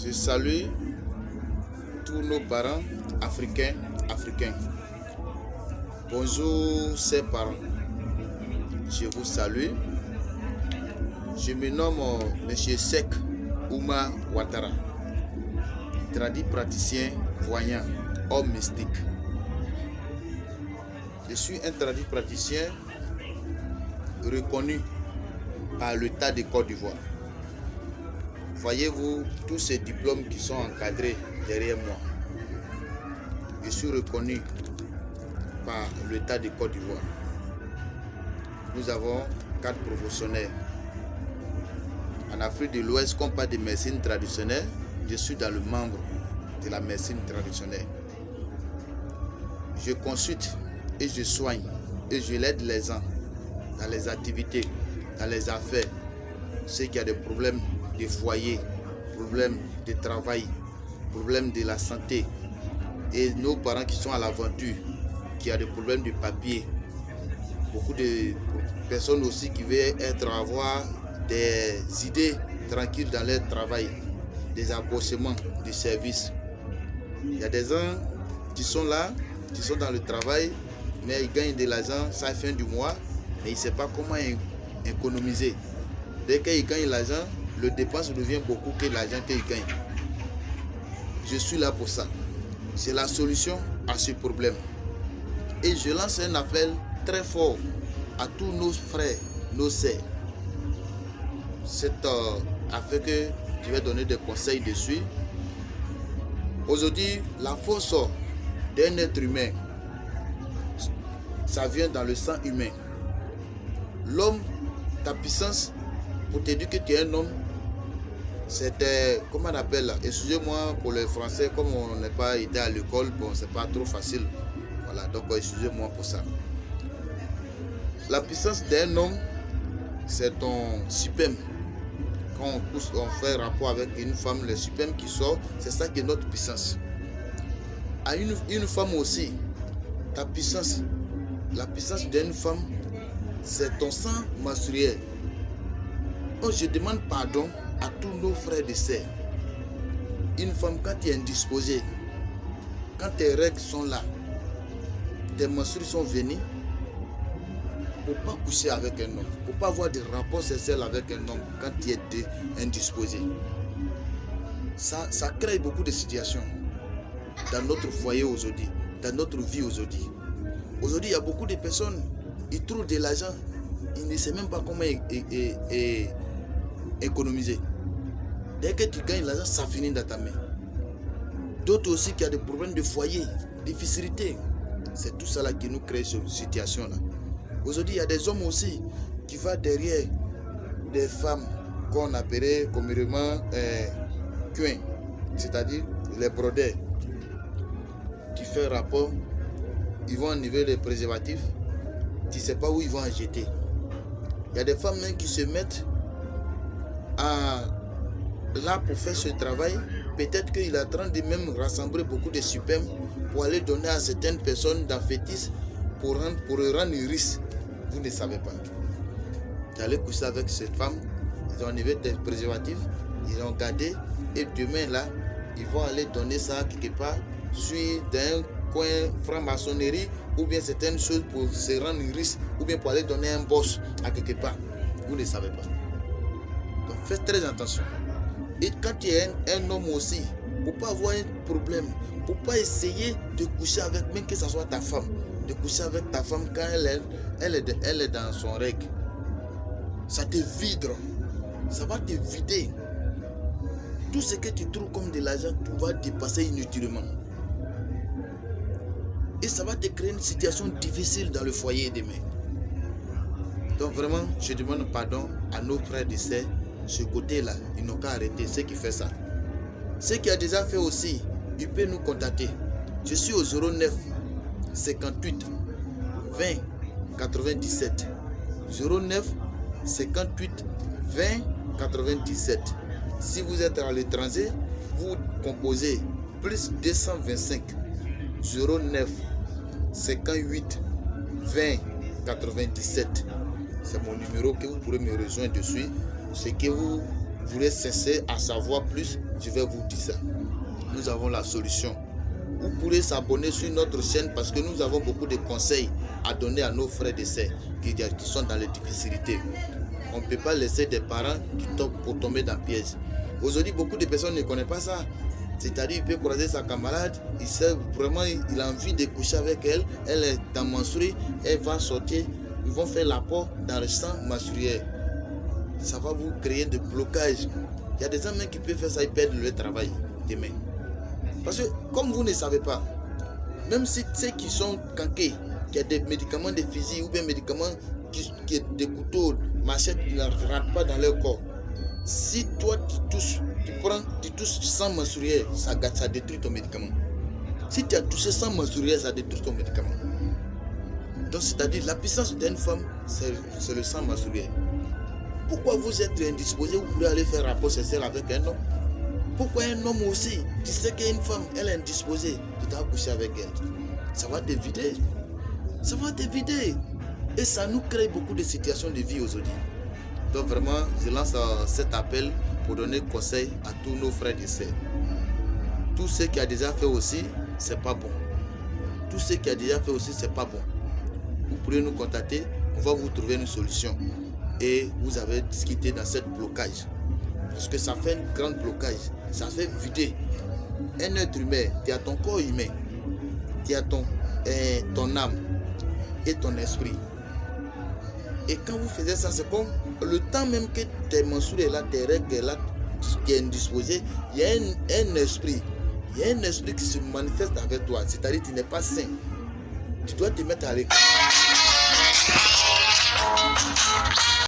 Je salue tous nos parents africains. Bonjour, ses parents. Je vous salue. Je me nomme M. Sek Oumar Ouattara, tradit praticien voyant, homme mystique. Je suis un tradit praticien reconnu par l'État de Côte d'Ivoire. Voyez-vous tous ces diplômes qui sont encadrés derrière moi. Je suis reconnu par l'État de Côte d'Ivoire. Nous avons 4 professionnels. En Afrique de l'Ouest, comme pas de médecine traditionnelle, je suis dans le membre de la médecine traditionnelle. Je consulte et je soigne et je l'aide les gens dans les activités, dans les affaires, ceux qui ont des problèmes de foyer, problèmes de travail, problèmes de la santé, et nos parents qui sont à l'aventure, qui ont des problèmes de papier, beaucoup de personnes aussi qui veulent avoir des idées tranquilles dans leur travail, des embauchements, des services. Il y a des gens qui sont là, qui sont dans le travail, mais ils gagnent de l'argent, ça fin du mois, mais ils ne savent pas comment économiser. Dès qu'ils gagnent l'argent, le dépense devient beaucoup que l'argent qu'ils gagnent. Je suis là pour ça. C'est la solution à ce problème. Et je lance un appel très fort à tous nos frères, nos sœurs. C'est afin que je vais donner des conseils dessus. Aujourd'hui, la force d'un être humain, ça vient dans le sang humain. L'homme, ta puissance, pour te dire que tu es un homme, c'était, comment on appelle, excusez-moi pour les Français, comme on n'est pas été à l'école, bon, c'est pas trop facile. Voilà, donc excusez-moi pour ça. La puissance d'un homme, c'est ton sperme. Quand on fait rapport avec une femme, le sperme qui sort, c'est ça qui est notre puissance. À une femme aussi, ta puissance, la puissance d'une femme, c'est ton sang menstruel. Donc je demande pardon à tous nos frères et sœurs. Une femme, quand tu es indisposée, quand tes règles sont là, tes menstrues sont venues, pour ne pas coucher avec un homme, pour ne pas avoir des rapports sexuels avec un homme quand tu es indisposé. Ça crée beaucoup de situations dans notre foyer aujourd'hui, dans notre vie aujourd'hui. Aujourd'hui, il y a beaucoup de personnes, ils trouvent de l'argent, ils ne savent même pas comment économiser. Dès que tu gagnes l'argent, ça finit dans ta main. D'autres aussi qui ont des problèmes de foyer, difficultés. C'est tout ça là qui nous crée cette situation-là. Aujourd'hui, il y a des hommes aussi qui vont derrière des femmes qu'on appelait communément queen, c'est-à-dire les brodeurs, qui font rapport, ils vont enlever les préservatifs, tu ne sais pas où ils vont en jeter. Il y a des femmes même qui se mettent là pour faire ce travail. Peut-être qu'il est en train de même rassembler beaucoup de sperme pour aller donner à certaines personnes dans fétiche pour le rendre riche. Vous ne savez pas. Tu allais coucher avec cette femme, ils ont enlevé des préservatifs, ils ont gardé, et demain là, ils vont aller donner ça quelque part, sur d'un coin franc-maçonnerie, ou bien certaines choses pour se rendre riche, ou bien pour aller donner un boss à quelque part. Vous ne savez pas. Donc faites très attention. Et quand tu es un homme aussi, pour ne pas avoir un problème, pour ne pas essayer de coucher avec, même que ce soit ta femme, de coucher avec ta femme quand elle est dans son règle. Ça te vide, ça va te vider. Tout ce que tu trouves comme de l'argent, tu vas dépasser inutilement. Et ça va te créer une situation difficile dans le foyer demain. Donc vraiment, je demande pardon à nos frères et sœurs. Ce côté-là, ils n'ont qu'à arrêter ceux qui font ça. Ceux qui ont déjà fait aussi, ils peuvent nous contacter. Je suis au 09 58 20 97. 09 58 20 97. Si vous êtes à l'étranger, vous composez plus 225 09 58 20 97. C'est mon numéro que vous pourrez me rejoindre dessus. Ce que vous voulez cesser à savoir plus, je vais vous dire ça. Nous avons la solution. Vous pourrez s'abonner sur notre chaîne parce que nous avons beaucoup de conseils à donner à nos frères et sœurs qui sont dans les difficultés. On ne peut pas laisser des parents qui tombent pour tomber dans le piège. Aujourd'hui, beaucoup de personnes ne connaissent pas ça. C'est-à-dire, il peut croiser sa camarade, il sait vraiment, il a envie de coucher avec elle, elle est dans menstruée, elle va sortir, ils vont faire l'apport dans le sang menstruel. Ça va vous créer des blocages. Il y a des gens même qui peuvent faire ça, ils perdent leur travail demain. Parce que, comme vous ne savez pas, même si ceux qui sont cankés, qui a des médicaments de physique ou bien médicaments qui des couteaux, machettes qui ne rentrent pas dans leur corps, si toi tu touches sans menstruel, ça détruit ton médicament. Si tu as touché sans menstruel, ça détruit ton médicament. Donc c'est-à-dire la puissance d'une femme, c'est le sang menstruel. Pourquoi vous êtes indisposé, vous pouvez aller faire rapport sexuel avec un homme? Pourquoi un homme aussi, tu sais qu'une femme, elle est indisposée, tu dois coucher avec elle? Ça va te vider. Ça va te vider. Et ça nous crée beaucoup de situations de vie aujourd'hui. Donc vraiment, je lance cet appel pour donner conseil à tous nos frères et sœurs. Tout ce qui a déjà fait aussi, c'est pas bon. Tout ce qui a déjà fait aussi, c'est pas bon. Vous pourrez nous contacter, on va vous trouver une solution. Et vous avez discuté dans ce blocage. Parce que ça fait un grand blocage. Ça fait vider. Un être humain, tu as ton corps humain, tu as ton âme et ton esprit. Et quand vous faites ça, c'est comme le temps même que tes menstrues là, tes règles là, qui est indisposé, il y a un esprit. Il y a un esprit qui se manifeste avec toi. C'est-à-dire que tu n'es pas sain. Tu dois te mettre à l'écart.